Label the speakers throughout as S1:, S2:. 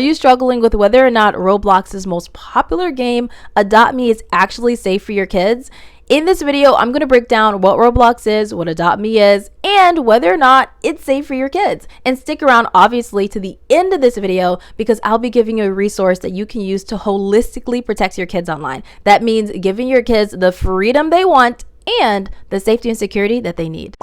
S1: Are you struggling with whether or not Roblox's most popular game, Adopt Me, is actually safe for your kids? In this video, I'm going to break down what Roblox is, what Adopt Me is, and whether or not it's safe for your kids. And stick around, obviously, to the end of this video because I'll be giving you a resource that you can use to holistically protect your kids online. That means giving your kids the freedom they want and the safety and security that they need.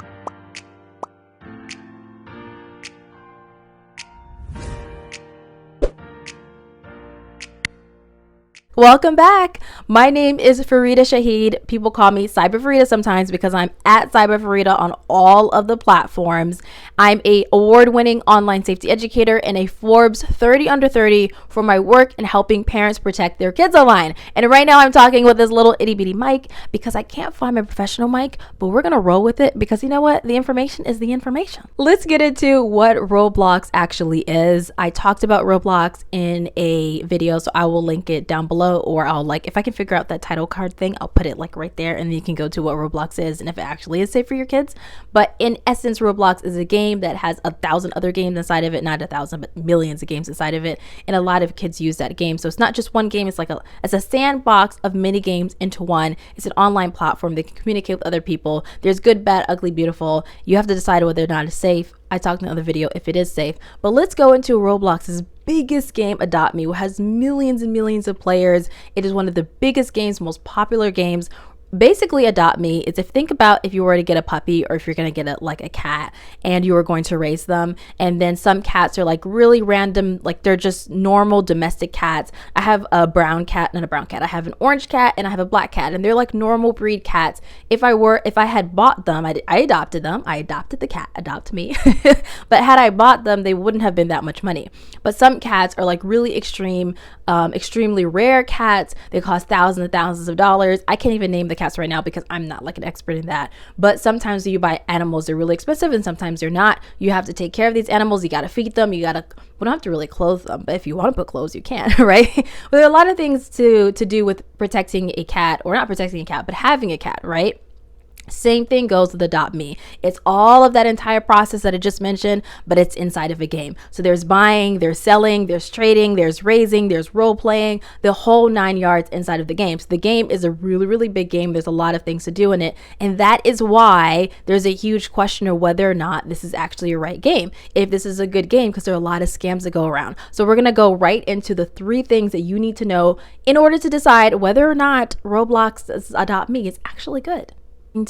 S1: Welcome back. My name is Farida Shahid. People call me Cyber Farida sometimes because I'm at Cyber Farida on all of the platforms. I'm a award-winning online safety educator and a Forbes 30 under 30 for my work in helping parents protect their kids online. And right now I'm talking with this little itty bitty mic because I can't find my professional mic, but we're gonna roll with it because you know what? The information is the information. Let's get into what Roblox actually is. I talked about Roblox in a video, so I will link it down below. Or I'll if I can figure out that title card thing, I'll put it right there and then you can go to what Roblox is and if it actually is safe for your kids. But in essence, Roblox is a game that has 1,000 other games inside of it, not 1,000 but millions of games inside of it, and a lot of kids use that game. So it's not just one game, it's a sandbox of mini games into one. It's an online platform. They can communicate with other people. There's good, bad, ugly, beautiful. You have to decide whether or not it's safe. I talked in the other video if it is safe. But let's go into Roblox's biggest game, Adopt Me, which has millions and millions of players. It is one of the biggest games, most popular games. Basically, Adopt Me is think about if you were to get a puppy or if you're going to get a cat and you were going to raise them, and then some cats are really random, they're just normal domestic cats. I have a brown cat, not a brown cat. I have an orange cat and I have a black cat, and they're normal breed cats. If I had bought them, I adopted them. I adopted the cat, adopt me. But had I bought them, they wouldn't have been that much money. But some cats are really extreme, extremely rare cats. They cost thousands and thousands of dollars. I can't even name the cats right now because I'm not an expert in that. But sometimes you buy animals, they're really expensive, and sometimes they're not. You have to take care of these animals. You got to feed them. We don't have to really clothe them, but if you want to put clothes, you can, right? But there are a lot of things to do with protecting a cat, or not protecting a cat, but having a cat, right? Same thing goes with Adopt Me. It's all of that entire process that I just mentioned, but it's inside of a game. So there's buying, there's selling, there's trading, there's raising, there's role playing, the whole 9 yards inside of the game. So the game is a really, really big game. There's a lot of things to do in it. And that is why there's a huge question of whether or not this is actually a right game. If this is a good game, because there are a lot of scams that go around. So we're going to go right into the 3 things that you need to know in order to decide whether or not Roblox's Adopt Me is actually good.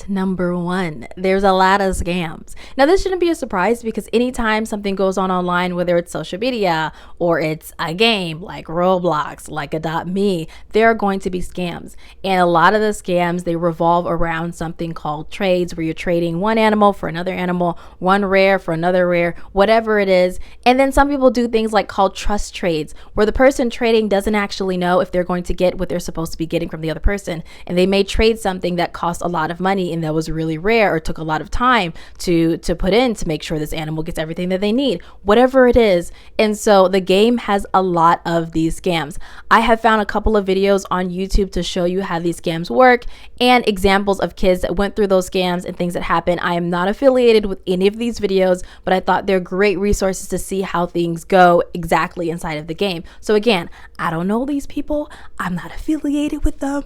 S1: Number 1, there's a lot of scams. Now, this shouldn't be a surprise because anytime something goes on online, whether it's social media or it's a game like Roblox, like Adopt Me, there are going to be scams. And a lot of the scams, they revolve around something called trades, where you're trading one animal for another animal, one rare for another rare, whatever it is. And then some people do things called trust trades, where the person trading doesn't actually know if they're going to get what they're supposed to be getting from the other person. And they may trade something that costs a lot of money and that was really rare or took a lot of time to put in to make sure this animal gets everything that they need, whatever it is. And so the game has a lot of these scams. I have found a couple of videos on YouTube to show you how these scams work and examples of kids that went through those scams and things that happen. I am not affiliated with any of these videos, but I thought they're great resources to see how things go exactly inside of the game. So again, I don't know these people. I'm not affiliated with them,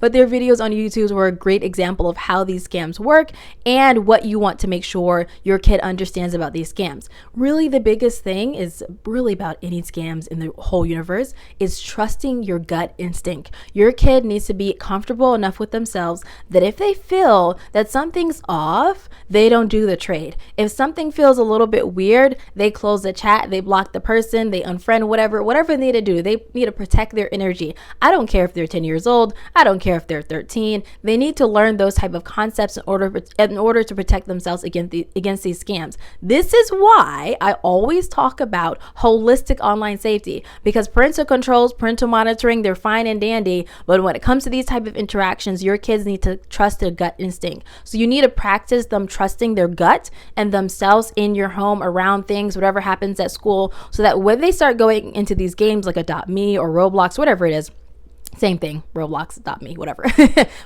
S1: but their videos on YouTube were a great example of how these scams work and what you want to make sure your kid understands about these scams. Really, the biggest thing is really about any scams in the whole universe is trusting your gut instinct. Your kid needs to be comfortable enough with themselves that if they feel that something's off, they don't do the trade. If something feels a little bit weird, they close the chat, they block the person, they unfriend, whatever they need to do. They need to protect their energy. I don't care if they're 10 years old. I don't care if they're 13. They need to learn those type of concepts in order to protect themselves against these scams. This is why I always talk about holistic online safety, because parental controls, parental monitoring, they're fine and dandy, but when it comes to these type of interactions, your kids need to trust their gut instinct. So you need to practice them trusting their gut and themselves in your home, around things, whatever happens at school, so that when they start going into these games like Adopt Me or Roblox, whatever it is, Same thing, Roblox.me, whatever.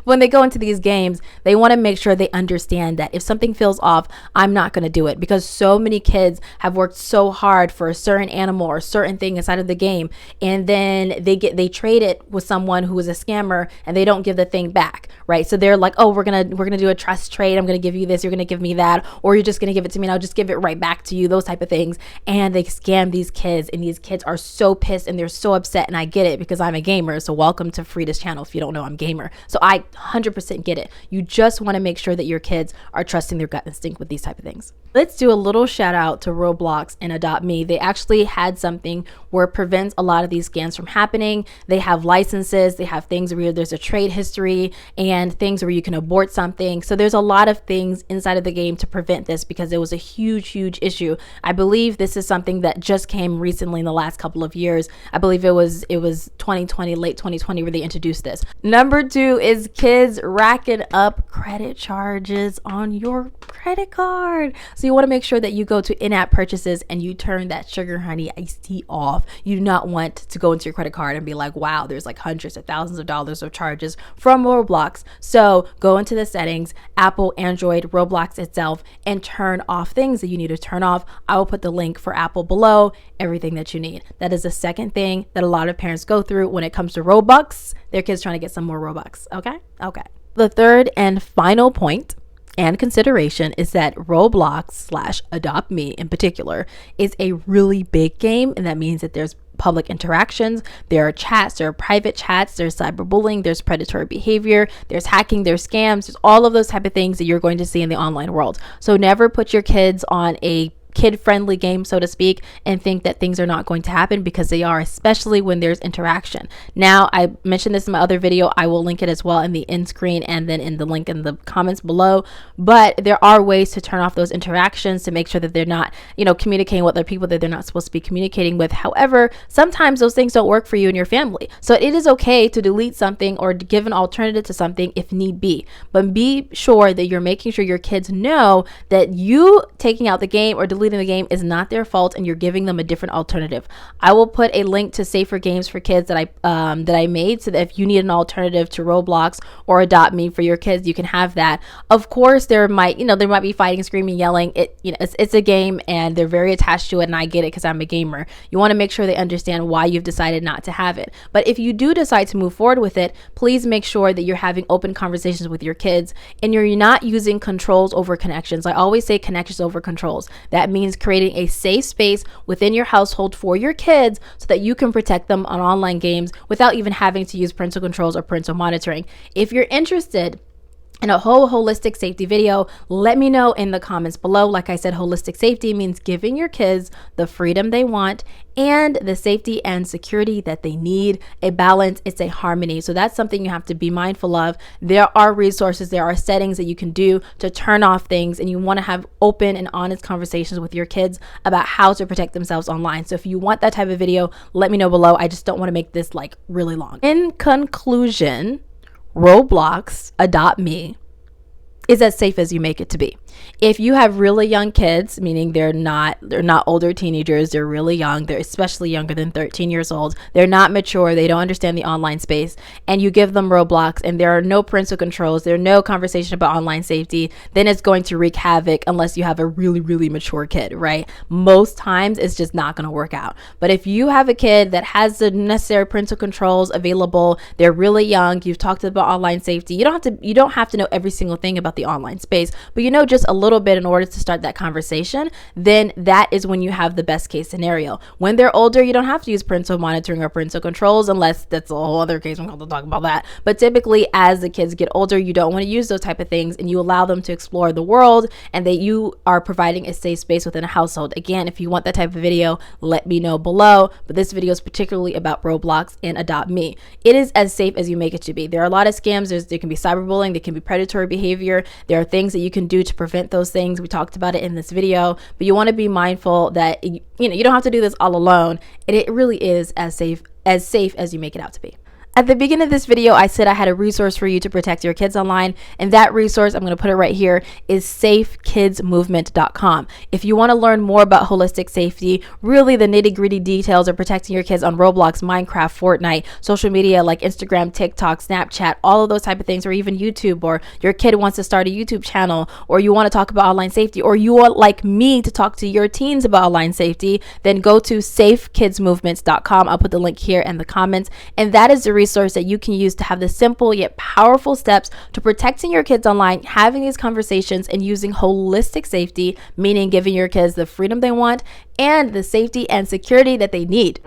S1: When they go into these games, they want to make sure they understand that if something feels off, I'm not going to do it, because so many kids have worked so hard for a certain animal or a certain thing inside of the game, and then they trade it with someone who is a scammer and they don't give the thing back, right? So they're like, oh, we're gonna do a trust trade. I'm gonna give you this, you're gonna give me that, or you're just gonna give it to me and I'll just give it right back to you, those type of things. And they scam these kids, and these kids are so pissed and they're so upset. And I get it, because I'm a gamer. So welcome to Frida's channel. If you don't know, I'm gamer. So I 100% get it. You just want to make sure that your kids are trusting their gut instinct with these type of things. Let's do a little shout out to Roblox and Adopt Me. They actually had something where it prevents a lot of these scams from happening. They have licenses, they have things where there's a trade history and things where you can abort something. So there's a lot of things inside of the game to prevent this, because it was a huge issue. I believe this is something that just came recently in the last couple of years. I believe it was 2020, late 2020, where they introduced this. Number 2 is kids racking up credit charges on your credit card. So you want to make sure that you go to in-app purchases and you turn that sugar honey iced tea off. You do not want to go into your credit card and be like, wow, there's like hundreds of thousands of dollars of charges from Roblox. So go into the settings, Apple, Android, Roblox itself, and turn off things that you need to turn off. I will put the link for Apple below, everything that you need. That is the second thing that a lot of parents go through when it comes to Robux. Their kids trying to get some more Robux. Okay. The third and final point and consideration is that Roblox/Adopt Me in particular is a really big game, and that means that there's public interactions, there are chats, there are private chats, there's cyberbullying, there's predatory behavior, there's hacking, there's scams, there's all of those type of things that you're going to see in the online world. So never put your kids on a kid-friendly game, so to speak, and think that things are not going to happen, because they are, especially when there's interaction. Now, I mentioned this in my other video. I will link it as well in the end screen and then in the link in the comments below. But there are ways to turn off those interactions to make sure that they're not, communicating with other people that they're not supposed to be communicating with. However, sometimes those things don't work for you and your family. So it is okay to delete something or to give an alternative to something if need be. But be sure that you're making sure your kids know that you taking out the game or deleting the game is not their fault, and you're giving them a different alternative. I will put a link to safer games for kids that I made, so that if you need an alternative to Roblox or Adopt Me for your kids, you can have that. Of course, there might be fighting, screaming, yelling. It's a game, and they're very attached to it, and I get it because I'm a gamer. You want to make sure they understand why you've decided not to have it. But if you do decide to move forward with it, please make sure that you're having open conversations with your kids, and you're not using controls over connections. I always say connections over controls. That means creating a safe space within your household for your kids so that you can protect them on online games without even having to use parental controls or parental monitoring. If you're interested in a whole holistic safety video, let me know in the comments below. Like I said, holistic safety means giving your kids the freedom they want and the safety and security that they need. A balance, it's a harmony. So that's something you have to be mindful of. There are resources, there are settings that you can do to turn off things, and you want to have open and honest conversations with your kids about how to protect themselves online. So if you want that type of video, let me know below. I just don't want to make this like really long. In conclusion, Roblox Adopt Me is as safe as you make it to be. If you have really young kids, meaning they're not older teenagers, they're really young, they're especially younger than 13 years old, they're not mature, they don't understand the online space, and you give them Roblox and there are no parental controls, there are no conversation about online safety, then it's going to wreak havoc unless you have a really mature kid, right? Most times it's just not going to work out. But if you have a kid that has the necessary parental controls available, they're really young, you've talked about online safety, you don't have to know every single thing about the online space, but you know just a little bit in order to start that conversation, then that is when you have the best case scenario. When they're older, you don't have to use parental monitoring or parental controls, unless that's a whole other case. I'm going to talk about that. But typically, as the kids get older, you don't want to use those type of things, and you allow them to explore the world, and that you are providing a safe space within a household. Again, if you want that type of video, let me know below. But this video is particularly about Roblox and Adopt Me. It is as safe as you make it to be. There are a lot of scams. There can be cyberbullying. There can be predatory behavior. There are things that you can do to prevent those things. We talked about it in this video, but you want to be mindful that you don't have to do this all alone. It really is as safe as you make it out to be. At the beginning of this video, I said I had a resource for you to protect your kids online, and that resource, I'm going to put it right here, is safekidsmovement.com. If you want to learn more about holistic safety, really the nitty-gritty details of protecting your kids on Roblox, Minecraft, Fortnite, social media like Instagram, TikTok, Snapchat, all of those type of things, or even YouTube, or your kid wants to start a YouTube channel, or you want to talk about online safety, or you want, like me, to talk to your teens about online safety, then go to safekidsmovements.com. I'll put the link here in the comments, and that is the resource that you can use to have the simple yet powerful steps to protecting your kids online, having these conversations, and using holistic safety, meaning giving your kids the freedom they want and the safety and security that they need.